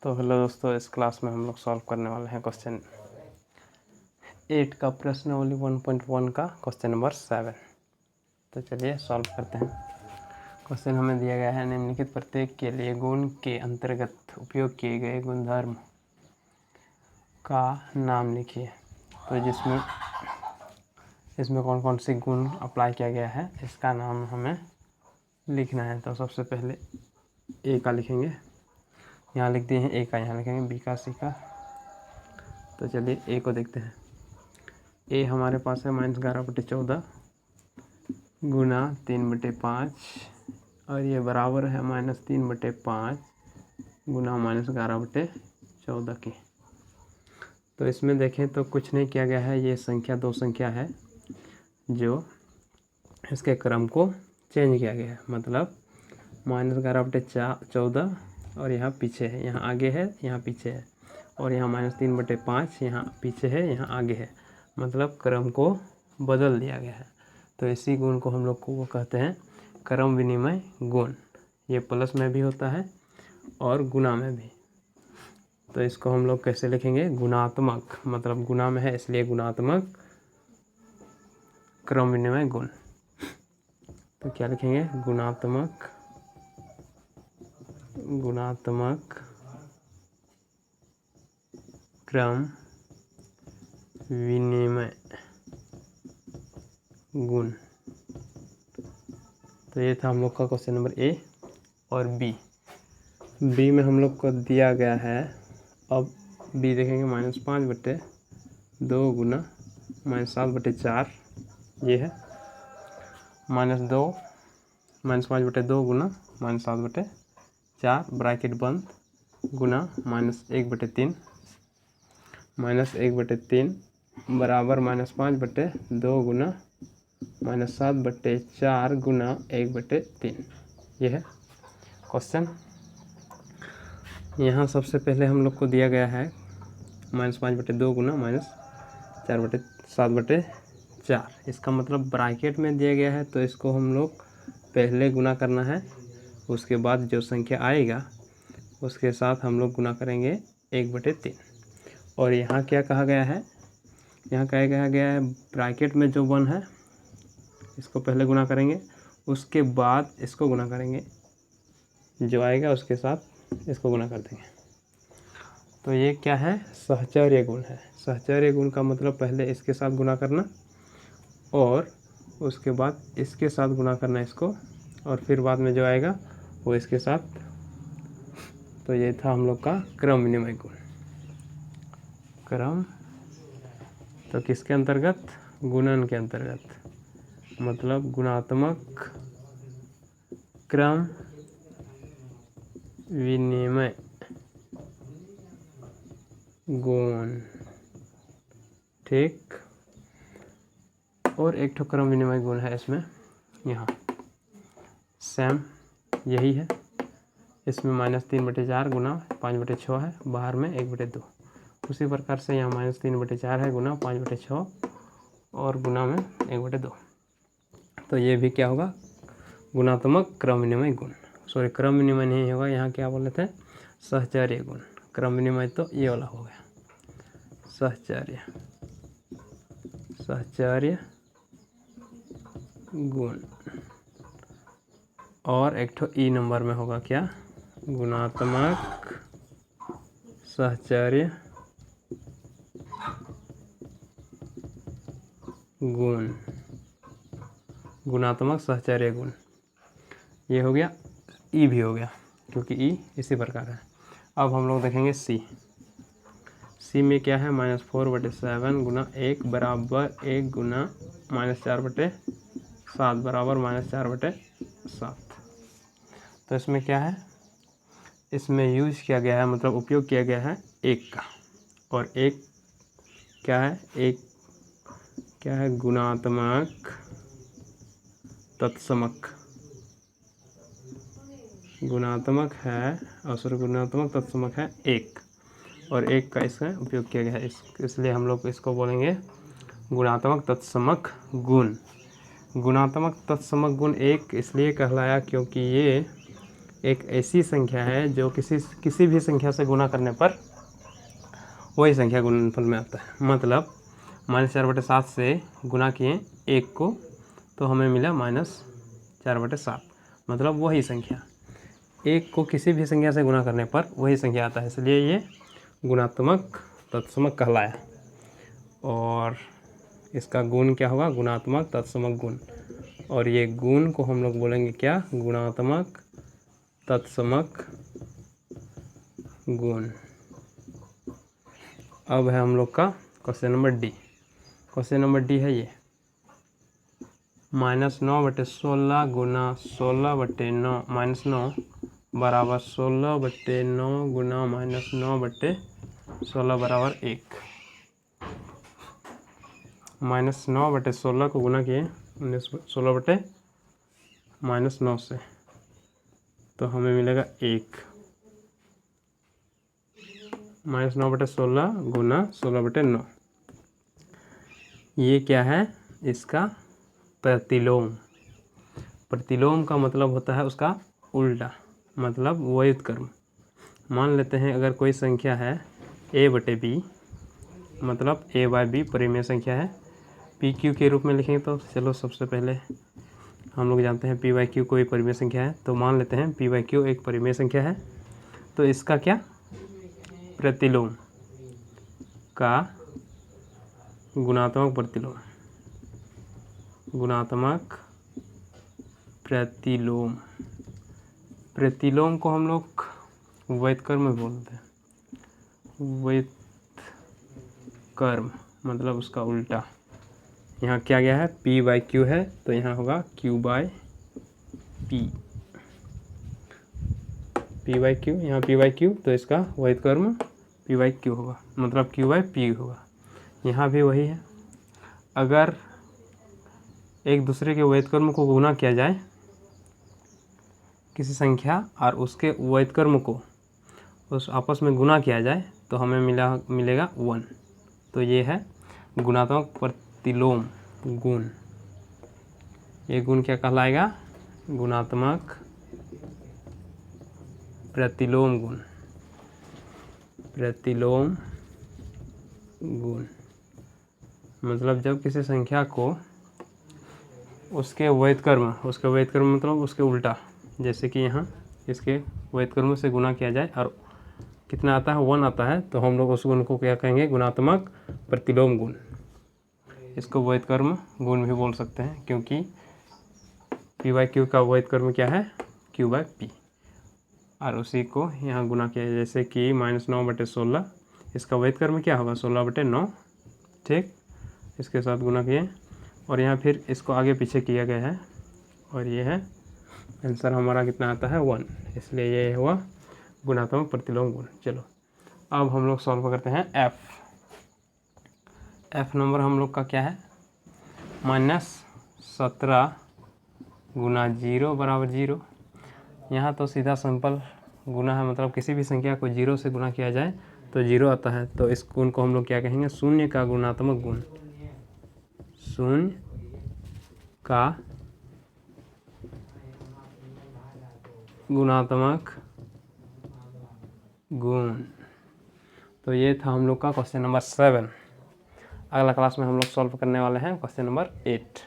तो हेलो दोस्तों, इस क्लास में हम लोग सॉल्व करने वाले हैं क्वेश्चन 8 का प्रश्नावली 1.1 का क्वेश्चन नंबर 7। तो चलिए सॉल्व करते हैं। क्वेश्चन हमें दिया गया है, निम्नलिखित प्रत्येक के लिए गुण के अंतर्गत उपयोग किए गए गुणधर्म का नाम लिखिए। तो इसमें कौन कौन से गुण अप्लाई किया गया है इसका नाम हमें लिखना है। तो सबसे पहले ए का लिखेंगे, यहाँ लिख दिए हैं ए का, यहाँ लिखेंगे बी का, सी का। तो चलिए ए को देखते हैं। ए हमारे पास है -11/14 गुना 3/5 और ये बराबर है -3/5 गुना -11/14 की। तो इसमें देखें तो कुछ नहीं किया गया है, ये संख्या दो संख्या है जो इसके क्रम को चेंज किया गया है। मतलब -11/14 और यहाँ पीछे है, यहाँ आगे है, यहाँ पीछे है, और यहाँ -3/5 यहाँ पीछे है, यहाँ आगे है। मतलब क्रम को बदल दिया गया है। तो इसी गुण को हम लोग को वो कहते हैं क्रम विनिमय गुण। ये प्लस में भी होता है और गुणा में भी। तो इसको हम लोग कैसे लिखेंगे? गुणात्मक, मतलब गुणा में है इसलिए गुणात्मक क्रम विनिमय गुण। तो क्या लिखेंगे? गुणात्मक क्रम विनिमय गुण। तो ये था हम लोग का क्वेश्चन नंबर ए। और बी में हम लोग को दिया गया है, अब बी देखेंगे -5/2 गुना -7/4, ये है -5/2 गुना -7/4 ब्रैकेट बंद गुना -1/3 बराबर -5/2 गुना -7/4 गुना 1/3। ये है क्वेश्चन। यहाँ सबसे पहले हम लोग को दिया गया है -5/2 गुना -7/4। इसका मतलब ब्रैकेट में दिया गया है, तो इसको हम लोग पहले गुना करना है, उसके बाद जो संख्या आएगा उसके साथ हम लोग गुना करेंगे 1/3। और यहाँ क्या कहा गया है? यहाँ कहा गया है ब्रैकेट में जो 1 है इसको पहले गुना करेंगे, उसके बाद इसको गुना करेंगे, जो आएगा उसके साथ इसको गुना कर देंगे। तो ये क्या है? सहचर्य गुण है। सहचर्य गुण का मतलब पहले इसके साथ गुना करना और उसके बाद इसके साथ गुना करना इसको, और फिर बाद में जो आएगा वो इसके साथ। तो ये था हम लोग का क्रम विनिमय गुण। क्रम तो किसके अंतर्गत? गुणन के अंतर्गत। मतलब गुणात्मक क्रम विनिमय गुण, ठीक। और एक ठो क्रम विनिमय गुण है इसमें, यहाँ सेम यही है। इसमें -3/4 गुना 5/6 है, बाहर में 1/2। उसी प्रकार से यहाँ -3/4 है गुना 5/6 और गुना में 1/2। तो ये भी क्या होगा? गुणात्मक क्रम विनिमय गुण। सॉरी, क्रम विनिमय नहीं होगा, यहाँ क्या बोले थे? सहचर्य गुण। क्रम विनिमय तो ये वाला हो गया, सहचर्य गुण। और एक ठो ई नंबर में होगा क्या? गुणात्मक सहचर्य गुण। गुणात्मक सहचर्य गुण ये हो गया, ई भी हो गया, क्योंकि ई इसी प्रकार है। अब हम लोग देखेंगे सी में क्या है? -4/7 गुना 1 बराबर 1 गुना -4/7 बराबर -4/7। तो इसमें क्या है? इसमें यूज किया गया है, मतलब उपयोग किया गया है 1 का। और 1 क्या है? 1 क्या है? गुणात्मक तत्समक। गुणात्मक है और गुणात्मक तत्समक है 1, और 1 का इसमें उपयोग किया गया है, इसलिए हम लोग इसको बोलेंगे गुणात्मक तत्समक गुण। गुणात्मक तत्समक गुण 1 इसलिए कहलाया क्योंकि ये एक ऐसी संख्या है जो किसी भी संख्या से गुना करने पर वही संख्या गुणनफल में आता है। मतलब -4/7 से गुना किए 1 को तो हमें मिला -4/7, मतलब वही संख्या। 1 को किसी भी संख्या से गुना करने पर वही संख्या आता है, इसलिए ये गुणात्मक तत्समक कहलाया। और इसका गुण क्या होगा? गुणात्मक तत्समक गुण। और ये गुण को हम लोग बोलेंगे क्या? गुणात्मक तत्समक गुण। अब है हम लोग का question number D. Question number D है ये, -9/16 गुना 16/9 -9 बराबर 16/9 गुना -9/16 बराबर 1। -9/16 को गुना किए 16/-9 से, तो हमें मिलेगा 1। -9/16 गुना 16/9, ये क्या है? इसका प्रतिलोम। प्रतिलोम का मतलब होता है उसका उल्टा, मतलब व्युत्क्रम। मान लेते हैं अगर कोई संख्या है a/b, मतलब a/b परिमेय संख्या है, pq के रूप में लिखेंगे तो चलो सबसे पहले हम लोग जानते हैं p/q कोई परिमेय संख्या है, तो मान लेते हैं p/q एक परिमेय संख्या है। तो इसका क्या? प्रतिलोम का गुणात्मक प्रतिलोम, गुणात्मक प्रतिलोम। प्रतिलोम को हम लोग व्युत्क्रम बोलते हैं। व्युत्क्रम मतलब उसका उल्टा। यहाँ क्या गया है? p/q है, तो यहाँ होगा q/p। p/q, यहाँ p/q, तो इसका व्युत्क्रम p/q होगा, मतलब q/p होगा। यहाँ भी वही है, अगर एक दूसरे के व्युत्क्रम को गुना किया जाए किसी संख्या और उसके व्युत्क्रम को उस आपस में गुना किया जाए तो हमें मिलेगा 1। तो ये है गुणात्मक प्रतिलोम गुण। ये गुण क्या कहलाएगा? गुणात्मक प्रतिलोम गुण। प्रतिलोम गुण मतलब जब किसी संख्या को उसके व्युत्क्रम मतलब उसके उल्टा, जैसे कि यहाँ इसके व्युत्क्रम से गुना किया जाए और कितना आता है? 1 आता है, तो हम लोग उस गुण को क्या कहेंगे? गुणात्मक प्रतिलोम गुण। इसको व्युत्क्रम गुण भी बोल सकते हैं, क्योंकि p/q का व्युत्क्रम क्या है? q/p। और उसी को यहाँ गुना किया, जैसे कि -9/16, इसका व्युत्क्रम क्या होगा? 16/9, ठीक। इसके साथ गुना किए और यहाँ फिर इसको आगे पीछे किया गया है, और ये है आंसर हमारा कितना आता है? 1। इसलिए ये हुआ गुणात्मक प्रतिलोम गुण। चलो अब हम लोग सॉल्व करते हैं एफ नंबर हम लोग का क्या है? -17 गुना 0 बराबर 0। यहाँ तो सीधा सिंपल गुना है, मतलब किसी भी संख्या को 0 से गुना किया जाए तो 0 आता है, तो इस गुण को हम लोग क्या कहेंगे? शून्य का गुणात्मक गुण। शून्य का गुणात्मक गुण। तो ये था हम लोग का क्वेश्चन नंबर 7। अगला क्लास में हम लोग सॉल्व करने वाले हैं क्वेश्चन नंबर 8।